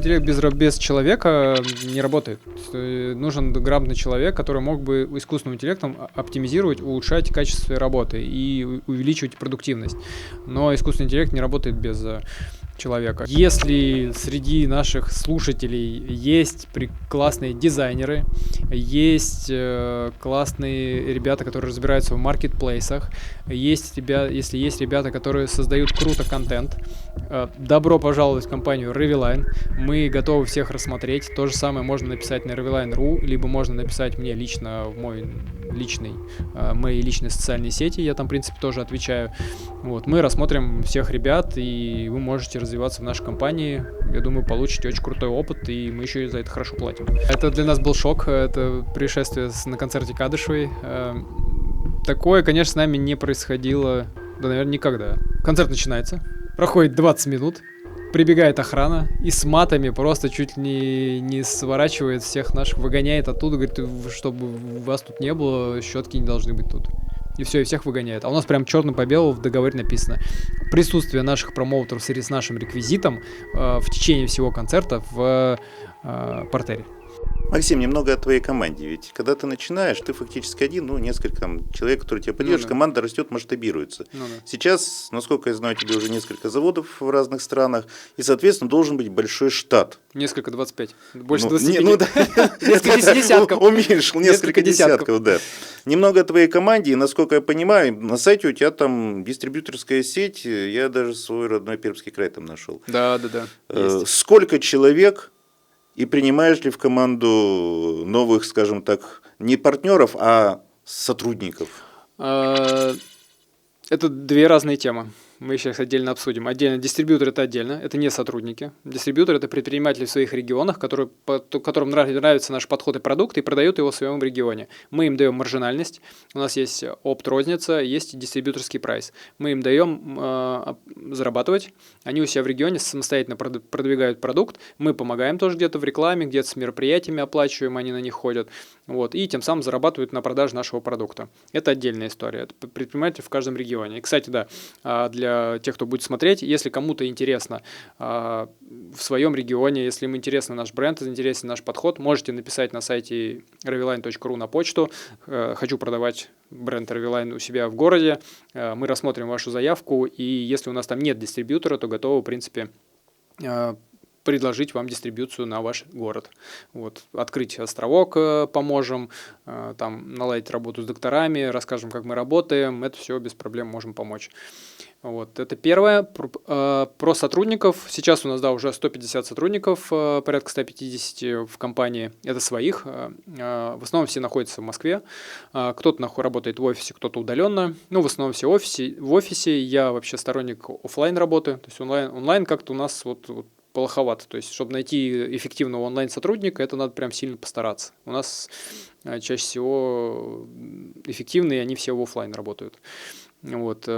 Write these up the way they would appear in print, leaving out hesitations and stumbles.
интеллект без человека не работает. Нужен грамотный человек, который мог бы искусственным интеллектом оптимизировать, улучшать качество своей работы и увеличивать продуктивность. Но искусственный интеллект не работает без человека. Если среди наших слушателей есть классные дизайнеры, есть классные ребята, которые разбираются в маркетплейсах, если есть ребята, которые создают круто контент, добро пожаловать в компанию Reviline. Мы готовы всех рассмотреть. То же самое можно написать на reviline.ru, либо можно написать мне лично в мои личные социальные сети. Я там, в принципе, тоже отвечаю. Вот. Мы рассмотрим всех ребят, и вы можете развиваться в нашей компании. Я думаю, получите очень крутой опыт, и мы еще и за это хорошо платим. Это для нас был шок. Это происшествие на концерте Кадышевой. Такое, конечно, с нами не происходило, да, наверное, никогда. Концерт начинается, проходит 20 минут, прибегает охрана и с матами просто чуть ли не сворачивает всех наших, выгоняет оттуда, говорит, чтобы вас тут не было, щетки не должны быть тут. И все, и всех выгоняет. А у нас прям черным по белому в договоре написано: присутствие наших промоутеров с нашим реквизитом в течение всего концерта в партере. Максим, немного о твоей команде. Ведь когда ты начинаешь, ты фактически один, несколько человек, которые тебя поддерживают, команда растет, масштабируется. Сейчас, насколько я знаю, у тебя уже несколько заводов в разных странах, и, соответственно, должен быть большой штат. Несколько 25. Больше 25. Несколько десятков. Уменьшил, несколько десятков, да. Немного о твоей команде, и, насколько я понимаю, на сайте у тебя там дистрибьюторская сеть, я даже свой родной Пермский край там нашел. Да. Сколько человек? И принимаешь ли в команду новых, скажем так, не партнеров, а сотрудников? Это две разные темы. Мы сейчас отдельно обсудим. Отдельно дистрибьютор — это отдельно, это не сотрудники. Дистрибьютор — это предприниматели в своих регионах, которым нравится наш подход и продукт, и продают его в своем регионе. Мы им даем маржинальность, у нас есть опт-розница, есть дистрибьюторский прайс. Мы им даем зарабатывать, они у себя в регионе самостоятельно продвигают продукт, мы помогаем тоже где-то в рекламе, где-то с мероприятиями оплачиваем, они на них ходят, вот, и тем самым зарабатывают на продаже нашего продукта. Это отдельная история, это предприниматели в каждом регионе. И, кстати, да, для тех, кто будет смотреть, если кому-то интересно в своем регионе, если им интересен наш бренд, интересен наш подход, можете написать на сайте reviline.ru на почту: хочу продавать бренд Reviline у себя в городе, мы рассмотрим вашу заявку, и если у нас там нет дистрибьютора, то готовы, в принципе, предложить вам дистрибьюцию на ваш город. Вот. Открыть островок поможем, там наладить работу с докторами, расскажем, как мы работаем, это все без проблем можем помочь. Вот. Это первое. Про сотрудников. Сейчас у нас, уже 150 сотрудников, порядка 150 в компании. Это своих. В основном все находятся в Москве. Кто-то работает в офисе, кто-то удаленно. В основном все в офисе. Я вообще сторонник офлайн работы. То есть онлайн как-то у нас плоховато. То есть, чтобы найти эффективного онлайн-сотрудника, это надо прям сильно постараться. У нас чаще всего эффективные, они все в офлайн работают. Вот.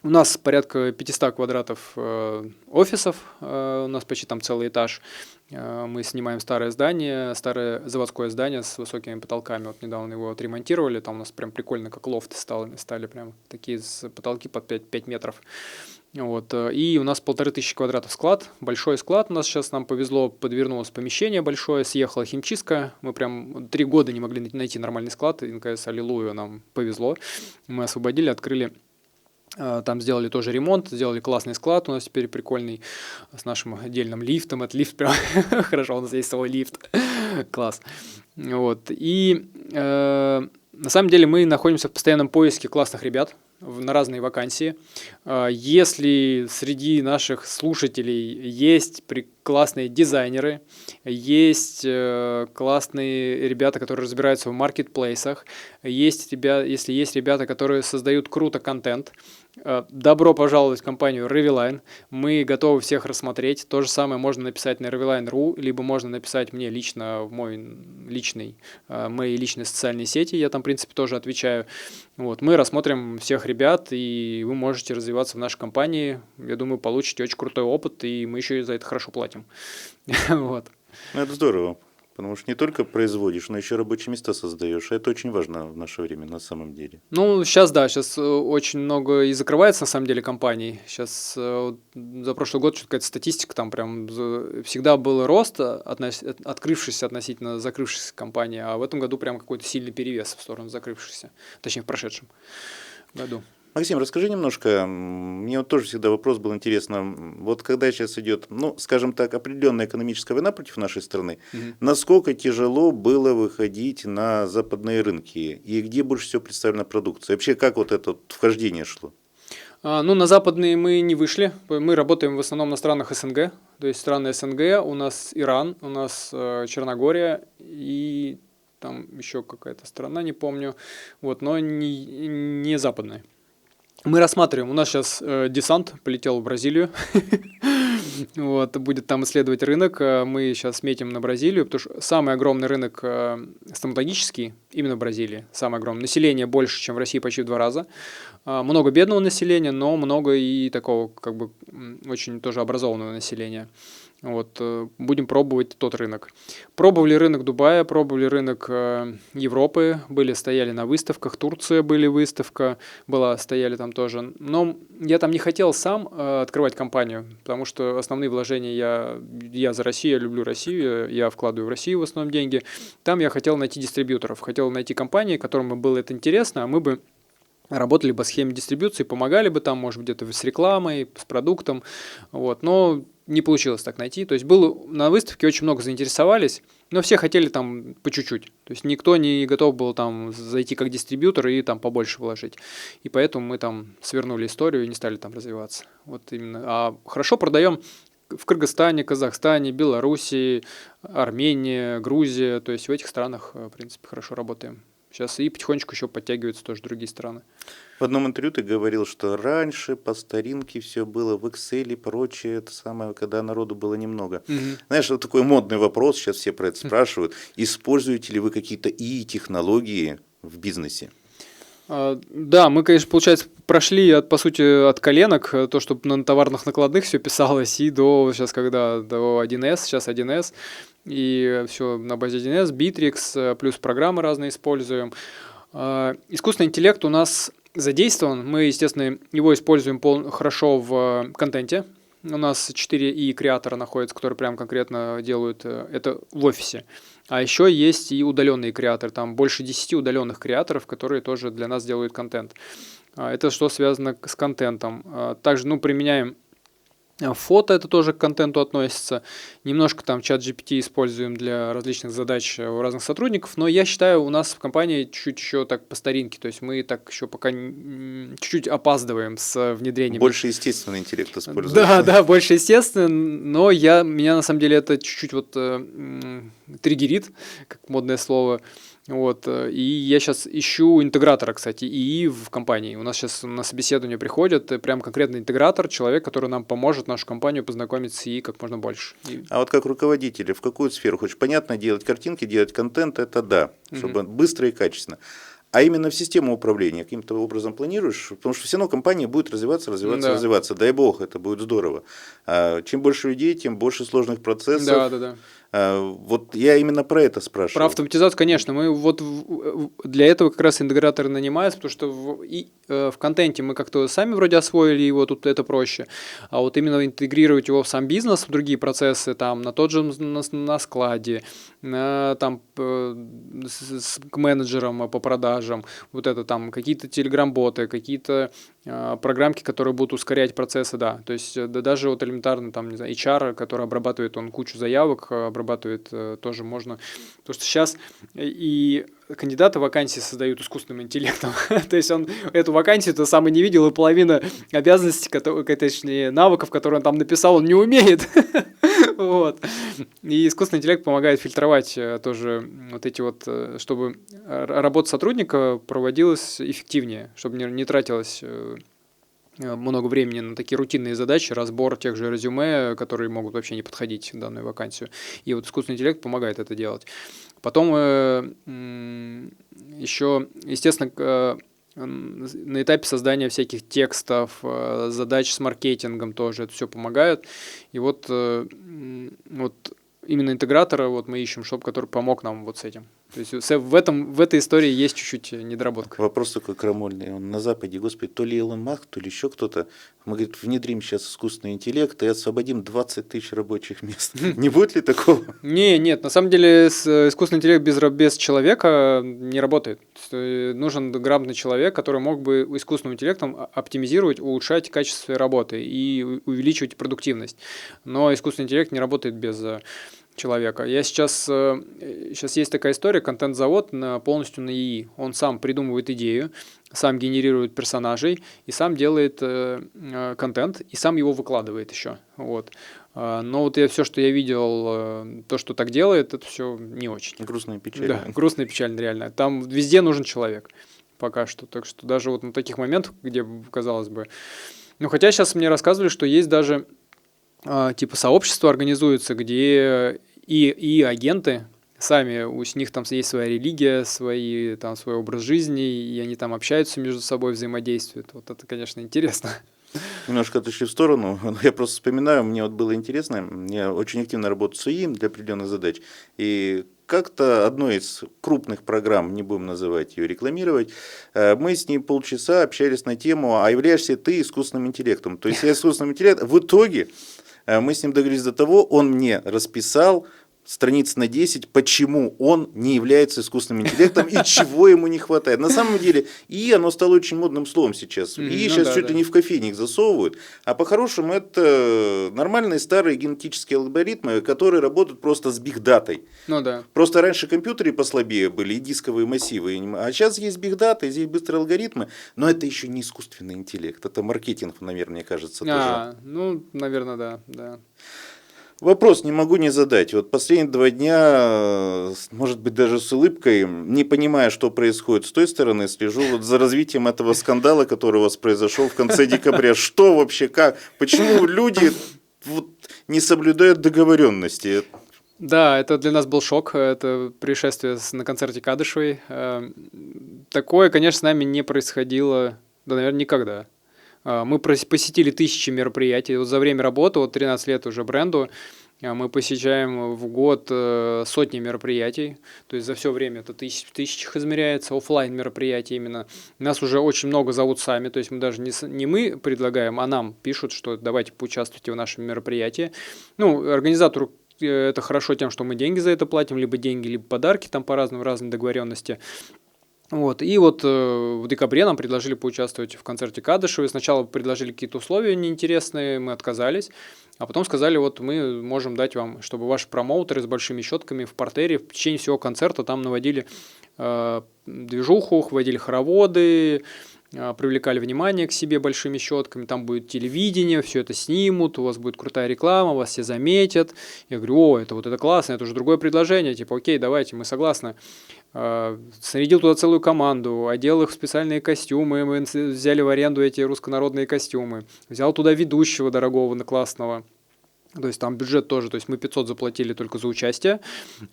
У нас порядка 500 квадратов офисов, у нас почти там целый этаж. Мы снимаем старое заводское здание с высокими потолками. Вот недавно его отремонтировали, там у нас прям прикольно, как лофты стали прям такие потолки под 5 метров. Вот. И у нас 1500 квадратов склад, большой склад. У нас сейчас нам повезло, подвернулось помещение большое, съехала химчистка. Мы прям 3 года не могли найти нормальный склад, и наконец, аллилуйя, нам повезло. Мы освободили, открыли. Там сделали тоже ремонт, сделали классный склад у нас теперь прикольный, с нашим отдельным лифтом. Это лифт прям хорошо, у нас есть свой лифт. Класс. Вот. И на самом деле мы находимся в постоянном поиске классных ребят на разные вакансии. Если среди наших слушателей есть классные дизайнеры, есть классные ребята, которые разбираются в маркетплейсах, если есть ребята, которые создают круто контент, добро пожаловать в компанию Reviline. Мы готовы всех рассмотреть. То же самое можно написать на reviline.ru, либо можно написать мне лично в мои личные социальные сети. Я там, в принципе, тоже отвечаю. Вот. Мы рассмотрим всех ребят, и вы можете развиваться в нашей компании. Я думаю, получите очень крутой опыт, и мы еще и за это хорошо платим. Вот. Это здорово. Потому что не только производишь, но еще рабочие места создаешь. А это очень важно в наше время на самом деле. Ну, сейчас, да, сейчас очень много и закрывается, на самом деле, компаний. Сейчас за прошлый год какая-то статистика, там прям всегда был рост, открывшихся относительно закрывшихся компаний, а в этом году прям какой-то сильный перевес в сторону закрывшихся, точнее, в прошедшем году. Максим, расскажи немножко, мне вот тоже всегда вопрос был интересно, вот когда сейчас идет, ну, скажем так, определенная экономическая война против нашей страны, насколько тяжело было выходить на западные рынки и где больше всего представлена продукция? Вообще, как вот это вот вхождение шло? Ну, на западные мы не вышли, мы работаем в основном на странах СНГ, то есть страны СНГ, у нас Иран, у нас Черногория и там еще какая-то страна, не помню, вот, но не западная. Мы рассматриваем, у нас сейчас десант полетел в Бразилию, вот, будет там исследовать рынок, мы сейчас метим на Бразилию, потому что самый огромный рынок стоматологический именно в Бразилии, самый огромный, население больше, чем в России почти в 2 раза, много бедного населения, но много и такого как бы очень тоже образованного населения. Вот, будем пробовать тот рынок. Пробовали рынок Дубая, пробовали рынок Европы, стояли на выставках, Турция выставка была, стояли там тоже. Но я там не хотел сам открывать компанию, потому что основные вложения я за Россию, я люблю Россию, я вкладываю в Россию в основном деньги. Там я хотел найти дистрибьюторов, хотел найти компании, которым было это интересно, а мы бы работали по схеме дистрибьюции, помогали бы там, может быть, где-то с рекламой, с продуктом, вот, но не получилось так найти. То есть было на выставке очень много заинтересовались, но все хотели там по чуть-чуть. То есть никто не готов был там зайти как дистрибьютор и там побольше вложить. И поэтому мы там свернули историю и не стали там развиваться. Вот именно. А хорошо продаем в Кыргызстане, Казахстане, Белоруссии, Армении, Грузии. То есть в этих странах, в принципе, хорошо работаем. Сейчас и потихонечку еще подтягиваются тоже другие страны. В одном интервью ты говорил, что раньше по старинке все было в Excel и прочее, это самое, когда народу было немного. Знаешь, вот такой модный вопрос, сейчас все про это спрашивают. Используете ли вы какие-то ИИ-технологии в бизнесе? Да, мы, конечно, получается, прошли, по сути, от коленок, то, чтобы на товарных накладных все писалось, и до сейчас, когда до 1С, сейчас 1С, и все на базе 1С, Bittrex, плюс программы разные используем. Искусственный интеллект у нас задействован, мы, естественно, его используем хорошо в контенте. У нас 4 креатора находятся, которые прям конкретно делают это в офисе. А еще есть и удаленные креаторы, там больше 10 удаленных креаторов, которые тоже для нас делают контент. Это что связано с контентом. Также, применяем фото, это тоже к контенту относится. Немножко там чат GPT используем для различных задач у разных сотрудников, но я считаю, у нас в компании чуть-чуть еще так по старинке, то есть мы так еще пока чуть-чуть опаздываем с внедрением. Больше естественный интеллект используется. Да, больше естественно, но меня на самом деле это чуть-чуть вот триггерит, как модное слово. Вот, и я сейчас ищу интегратора, кстати, ИИ в компании. У нас сейчас на собеседование приходят прям конкретный интегратор, человек, который нам поможет нашу компанию познакомить с ИИ как можно больше. А вот как руководитель, в какую сферу хочешь? Понятно, делать картинки, делать контент, это да, чтобы быстро и качественно. А именно в систему управления каким-то образом планируешь? Потому что все равно компания будет развиваться. Дай бог, это будет здорово. Чем больше людей, тем больше сложных процессов. Да. Вот я именно про это спрашиваю. Про автоматизацию, конечно. Мы вот для этого как раз интеграторы нанимаются, потому что в контенте мы как-то сами вроде освоили его, тут это проще. А вот именно интегрировать его в сам бизнес, в другие процессы, там, на тот же на складе, там, к менеджерам по продажам, вот это там какие-то телеграм-боты, какие-то программки, которые будут ускорять процессы, да. То есть даже вот элементарно там, не знаю, HR, который обрабатывает кучу заявок, обрабатывает тоже можно. Потому что сейчас и кандидаты вакансии создают искусственным интеллектом. То есть он эту вакансию-то сам и не видел, и половина обязанностей, точнее, навыков, которые он там написал, он не умеет. Вот. И искусственный интеллект помогает фильтровать тоже вот эти вот, чтобы работа сотрудника проводилась эффективнее, чтобы не тратилось много времени на такие рутинные задачи, разбор тех же резюме, которые могут вообще не подходить в данную вакансию. И вот искусственный интеллект помогает это делать. Потом еще, естественно, на этапе создания всяких текстов, задач с маркетингом тоже это все помогает. И вот именно интегратора вот мы ищем, который помог нам вот с этим. То есть в этой истории есть чуть-чуть недоработка. Вопрос такой крамольный. Он на Западе, господи, то ли Илон Маск, то ли еще кто-то. Мы, говорит, внедрим сейчас искусственный интеллект и освободим 20 тысяч рабочих мест. Не будет ли такого? Нет, на самом деле искусственный интеллект без человека не работает. Нужен грамотный человек, который мог бы искусственным интеллектом оптимизировать, улучшать качество своей работы и увеличивать продуктивность. Но искусственный интеллект не работает без человека. Сейчас есть такая история, контент-завод полностью на ИИ. Он сам придумывает идею, сам генерирует персонажей и сам делает контент, и сам его выкладывает еще. Вот. Но вот все, что я видел, то, что так делает, это все не очень. Грустно и печально. Да, грустно и печально, реально. Там везде нужен человек пока что. Так что даже вот на таких моментах, где, казалось бы... Ну, хотя сейчас мне рассказывали, что есть даже типа сообщества организуются, где и агенты сами, у них там есть своя религия, свой образ жизни, и они там общаются между собой, взаимодействуют. Вот это, конечно, интересно. Немножко отошли в сторону, но я просто вспоминаю, мне вот было интересно, я очень активно работаю с ИИ для определенных задач, и как-то одной из крупных программ, не будем называть ее, рекламировать, мы с ней полчаса общались на тему, а являешься ты искусственным интеллектом? То есть я искусственным интеллектом. В итоге мы с ним договорились до того, он мне расписал страниц на 10, почему он не является искусственным интеллектом и чего ему не хватает. На самом деле, оно стало очень модным словом сейчас. Сейчас чуть ли не в кофейник засовывают. А по-хорошему это нормальные старые генетические алгоритмы, которые работают просто с бигдатой. Ну да. Просто раньше компьютеры послабее были и дисковые массивы. А сейчас есть бигдата, здесь быстрые алгоритмы. Но это еще не искусственный интеллект. Это маркетинг, наверное, мне кажется. Тоже. Ну, наверное, да. Вопрос не могу не задать. Вот последние 2 дня, может быть, даже с улыбкой, не понимая, что происходит с той стороны, слежу вот за развитием этого скандала, который у вас произошел в конце декабря. Что вообще, как? Почему люди не соблюдают договоренности? Да, это для нас был шок, это происшествие на концерте Кадышевой. Такое, конечно, с нами не происходило, да, наверное, никогда. Мы посетили тысячи мероприятий. Вот за время работы, 13 лет уже бренду, мы посещаем в год сотни мероприятий. То есть за все время это в тысячах измеряется, офлайн мероприятия именно. Нас уже очень много зовут сами. То есть мы даже не мы предлагаем, а нам пишут, что давайте поучаствуйте в нашем мероприятии. Ну, организатору это хорошо тем, что мы деньги за это платим, либо деньги, либо подарки, там по-разному, разные договоренности. Вот. И вот в декабре нам предложили поучаствовать в концерте Кадышевой. Сначала предложили какие-то условия неинтересные, мы отказались. А потом сказали, вот мы можем дать вам, чтобы ваши промоутеры с большими щетками в партере в течение всего концерта там наводили движуху, вводили хороводы, привлекали внимание к себе большими щетками, там будет телевидение, все это снимут, у вас будет крутая реклама, вас все заметят. Я говорю, это классно, это уже другое предложение, типа, окей, давайте, мы согласны. Снарядил туда целую команду, одел их в специальные костюмы, мы взяли в аренду эти руссконародные костюмы, взял туда ведущего дорогого, классного. То есть там бюджет тоже, то есть мы 500 заплатили только за участие,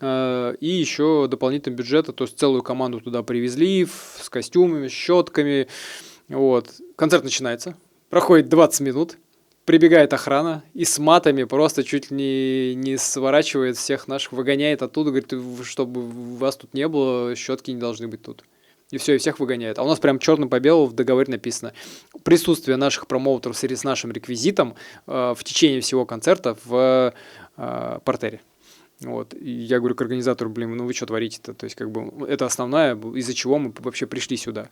и еще дополнительный бюджет, то есть целую команду туда привезли с костюмами, с щетками. Вот. Концерт начинается, проходит 20 минут, прибегает охрана и с матами просто чуть ли не сворачивает всех наших, выгоняет оттуда, говорит, чтобы вас тут не было, щетки не должны быть тут. И все, и всех выгоняет. А у нас прям черным по белому в договоре написано: присутствие наших промоутеров с нашим реквизитом в течение всего концерта в партере. Вот. И я говорю к организатору, вы что творите-то? То есть, это основное, из-за чего мы вообще пришли сюда.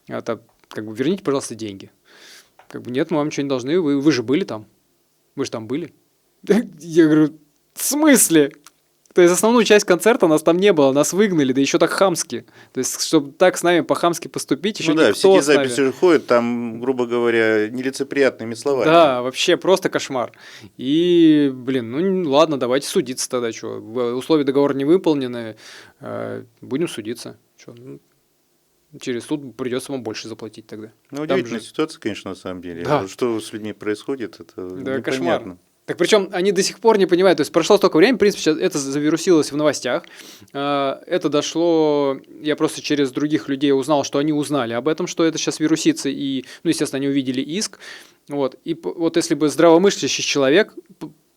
Это, верните, пожалуйста, деньги. Нет, мы вам ничего не должны, вы же были там. Вы же там были. Я говорю, в смысле? То есть основную часть концерта нас там не было, нас выгнали, да еще так хамски. То есть, чтобы так с нами по-хамски поступить, еще никто все эти записи уже ходят, там, грубо говоря, нелицеприятными словами. Да, вообще просто кошмар. И, ладно, давайте судиться тогда, что. Условия договора не выполнены, будем судиться. Через суд придется вам больше заплатить тогда. Удивительная ситуация, конечно, на самом деле. Да. Что с людьми происходит, это непонятно. Кошмар. Так причем они до сих пор не понимают, то есть прошло столько времени, в принципе, сейчас это завирусилось в новостях, это дошло, я просто через других людей узнал, что они узнали об этом, что это сейчас вирусится, и, естественно, они увидели иск, вот, и вот если бы здравомыслящий человек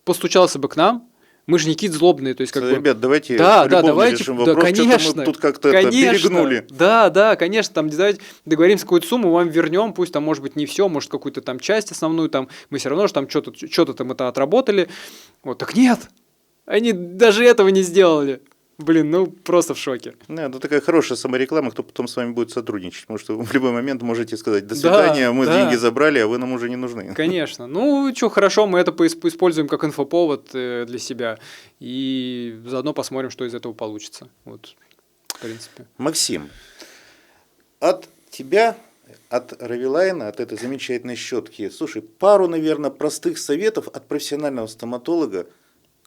постучался бы к нам, Мы же не какие-то злобные, то есть как бы... Ребят, давайте давайте, решим вопрос, конечно, что-то мы тут как-то перегнули. Да, конечно, там давайте договоримся какую-то сумму, вам вернем, пусть там может быть не все, может какую-то там часть основную, там мы все равно же там что-то там это отработали. Вот, так нет, они даже этого не сделали. Блин, ну просто в шоке. Да, это такая хорошая самореклама, кто потом с вами будет сотрудничать, потому что вы в любой момент можете сказать: до свидания, мы деньги забрали, а вы нам уже не нужны. Конечно. Ну, что, хорошо, мы это используем как инфоповод для себя, и заодно посмотрим, что из этого получится. Вот, в принципе. Максим, от тебя, от Ravilion, от этой замечательной щетки, слушай, пару, наверное, простых советов от профессионального стоматолога,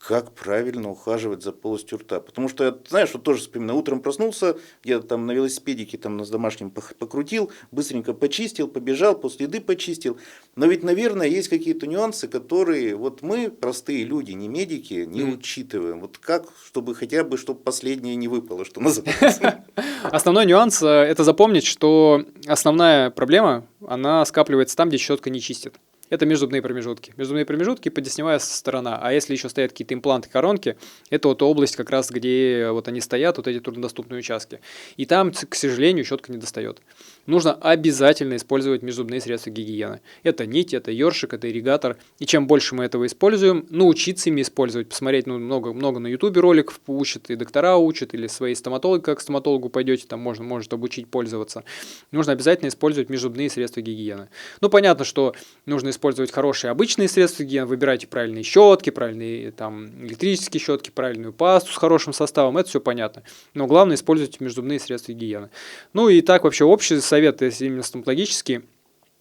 как правильно ухаживать за полостью рта. Потому что я, знаешь, вот тоже вспоминаю, утром проснулся, где-то там на велосипедике там на домашнем покрутил, быстренько почистил, побежал, после еды почистил. Но ведь, наверное, есть какие-то нюансы, которые вот мы, простые люди, не медики, не учитываем. Вот как, чтобы хотя бы, чтобы последнее не выпало, что называется. Основной нюанс – это запомнить, что основная проблема, она скапливается там, где щетка не чистит. Это межзубные промежутки. Межзубные промежутки – поддесневая сторона. А если еще стоят какие-то импланты, коронки, это вот область как раз, где вот они стоят, вот эти труднодоступные участки. И там, к сожалению, щетка не достает. Нужно обязательно использовать межзубные средства гигиены. Это нить, это ёршик, это ирригатор. И чем больше мы этого используем, научиться ими использовать, посмотреть, много на ютубе роликов учат, и доктора учат, или свои стоматологи, как к стоматологу пойдете, там может обучить пользоваться. Нужно обязательно использовать межзубные средства гигиены. Ну, понятно, что нужно использовать хорошие обычные средства гигиены, выбирайте правильные щетки, правильные там электрические щетки, правильную пасту с хорошим составом, это все понятно. Но главное, используйте межзубные средства гигиены. Ну и так вообще общий совет, если именно стоматологический,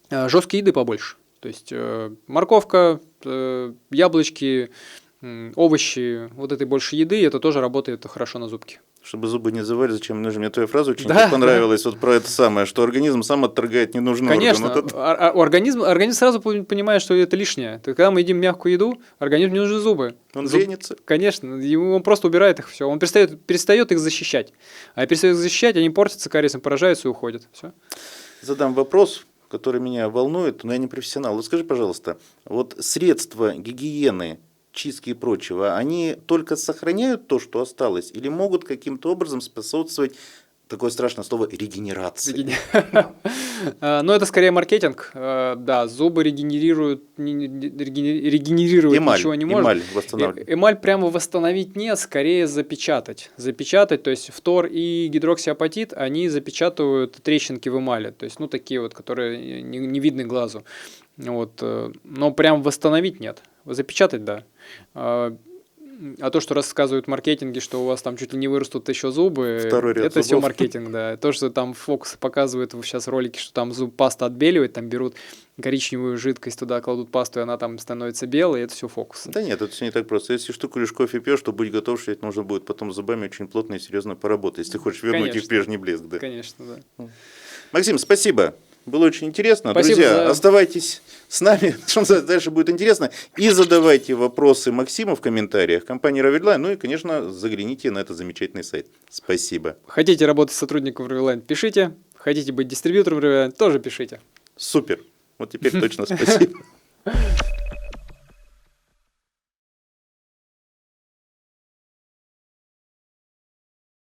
жесткие еды побольше. То есть морковка, яблочки, овощи, вот этой больше еды, это тоже работает хорошо на зубки. Чтобы зубы не завали, зачем нужно? Мне твоя фраза очень понравилась, вот про это самое, что организм сам отторгает ненужный орган. Конечно, организм сразу понимает, что это лишнее. Когда мы едим мягкую еду, организму не нужны зубы. Он ленится. Конечно, он просто убирает их, все. Он перестает их защищать. А перестает их защищать, они портятся кариесом, поражаются и уходят. Все. Задам вопрос, который меня волнует, но я не профессионал. Вот скажи, пожалуйста, вот средства гигиены, чистки и прочего, они только сохраняют то, что осталось, или могут каким-то образом способствовать, такое страшное слово, регенерации? Ну, это скорее маркетинг. Да, зубы регенерировать ничего не может. Эмаль восстанавливать. Эмаль прямо восстановить нет, скорее запечатать. Запечатать, то есть фтор и гидроксиапатит, они запечатывают трещинки в эмали, то есть, ну, такие вот, которые не видны глазу. Вот. Но прям восстановить нет. Запечатать, да. А то, что рассказывают в маркетинге, что у вас там чуть ли не вырастут еще зубы, это все маркетинг, да. То, что там Фокс показывает сейчас ролики, что там зуб паста отбеливает, там берут коричневую жидкость, туда кладут пасту, и она там становится белой, это все Фокус. Да нет, это все не так просто. Если штуку лишь кофе пьешь, то будь готов, что это нужно будет потом с зубами очень плотно и серьезно поработать, если хочешь вернуть их в прежний блеск. Да. Конечно, да. Максим, спасибо. Было очень интересно. Спасибо. Друзья, оставайтесь с нами, что дальше будет интересно. И задавайте вопросы Максиму в комментариях компании Ravilion. Ну и, конечно, загляните на этот замечательный сайт. Спасибо. Хотите работать с сотрудником Ravilion, пишите. Хотите быть дистрибьютором Ravilion, тоже пишите. Супер. Вот теперь точно спасибо.